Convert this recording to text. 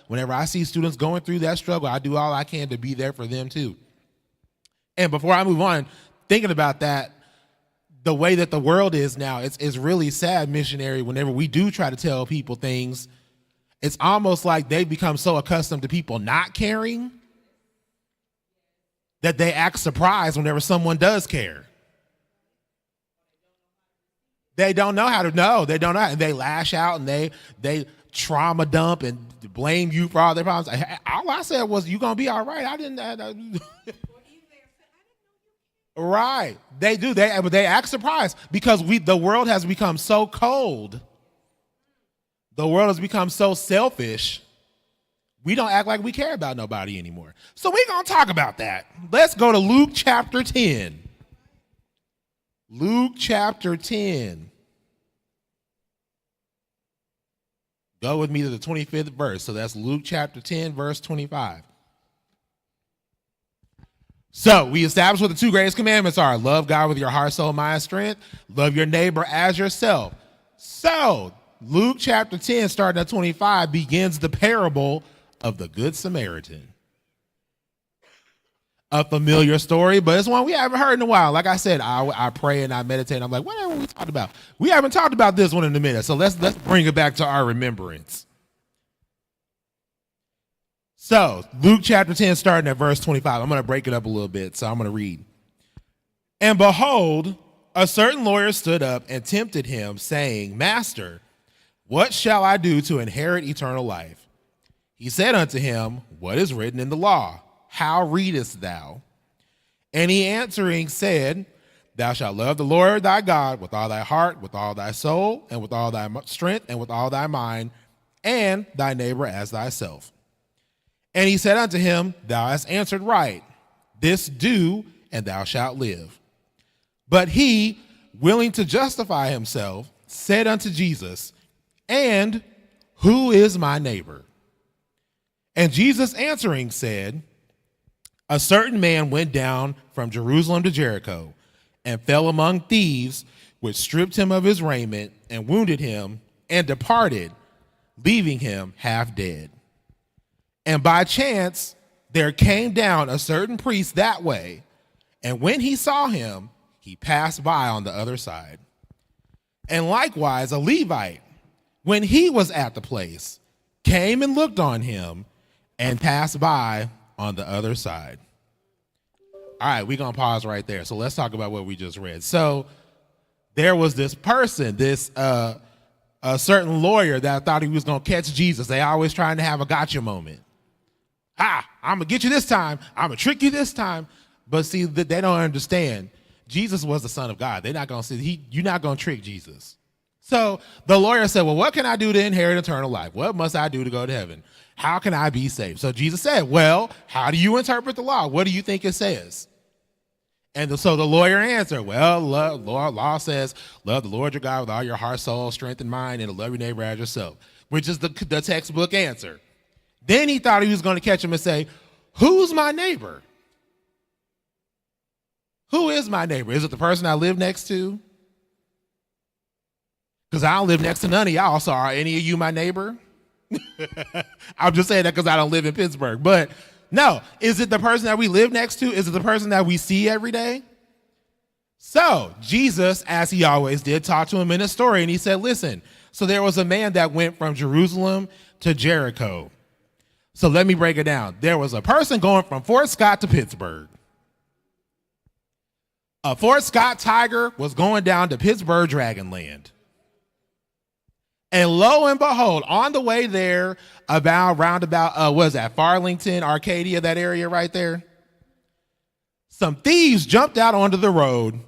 Whenever I see students going through that struggle, I do all I can to be there for them too. And before I move on, thinking about that, the way that the world is now, it's really sad, missionary. Whenever we do try to tell people things, it's almost like they've become so accustomed to people not caring that they act surprised whenever someone does care. They don't know how to know. They don't know. And they lash out and they trauma dump and blame you for all their problems. All I said was, "You gonna be all right." I didn't. Right. They do. They act surprised because the world has become so cold. The world has become so selfish. We don't act like we care about nobody anymore. So we're going to talk about that. Let's go to Luke chapter 10. Luke chapter 10. Go with me to the 25th verse. So that's Luke chapter 10, verse 25. So we established what the two greatest commandments are. Love God with your heart, soul, mind, strength. Love your neighbor as yourself. So Luke chapter 10, starting at 25, begins the parable of the Good Samaritan. A familiar story, but it's one we haven't heard in a while. Like I said, I pray and I meditate. I'm like, what have we talked about? We haven't talked about this one in a minute. So let's bring it back to our remembrance. So, Luke chapter 10, starting at verse 25. I'm going to break it up a little bit, so I'm going to read. And behold, a certain lawyer stood up and tempted him, saying, Master, what shall I do to inherit eternal life? He said unto him, What is written in the law? How readest thou? And he answering said, Thou shalt love the Lord thy God with all thy heart, with all thy soul, and with all thy strength, and with all thy mind, and thy neighbor as thyself. And he said unto him, Thou hast answered right. This do, and thou shalt live. But he, willing to justify himself, said unto Jesus, And who is my neighbor? And Jesus answering said, A certain man went down from Jerusalem to Jericho, and fell among thieves, which stripped him of his raiment, and wounded him, and departed, leaving him half dead. And by chance, there came down a certain priest that way, and when he saw him, he passed by on the other side. And likewise, a Levite, when he was at the place, came and looked on him, and passed by on the other side. All right, we're going to pause right there. So let's talk about what we just read. So there was this person, a certain lawyer that thought he was going to catch Jesus. They always trying to have a gotcha moment. I'm going to get you this time. I'm going to trick you this time. But see, they don't understand. Jesus was the Son of God. They're not going to see, you're not going to trick Jesus. So the lawyer said, well, what can I do to inherit eternal life? What must I do to go to heaven? How can I be saved? So Jesus said, well, how do you interpret the law? What do you think it says? And so the lawyer answered, well, law says, love the Lord your God with all your heart, soul, strength, and mind, and to love your neighbor as yourself, which is the textbook answer. Then he thought he was going to catch him and say, who's my neighbor? Who is my neighbor? Is it the person I live next to? Because I don't live next to none of y'all, so are any of you my neighbor? I'm just saying that because I don't live in Pittsburgh. But no, is it the person that we live next to? Is it the person that we see every day? So Jesus, as he always did, talked to him in a story, and he said, listen, so there was a man that went from Jerusalem to Jericho. So let me break it down. There was a person going from Fort Scott to Pittsburgh. A Fort Scott Tiger was going down to Pittsburgh Dragonland. And lo and behold, on the way there, was that Farlington, Arcadia, that area right there? Some thieves jumped out onto the road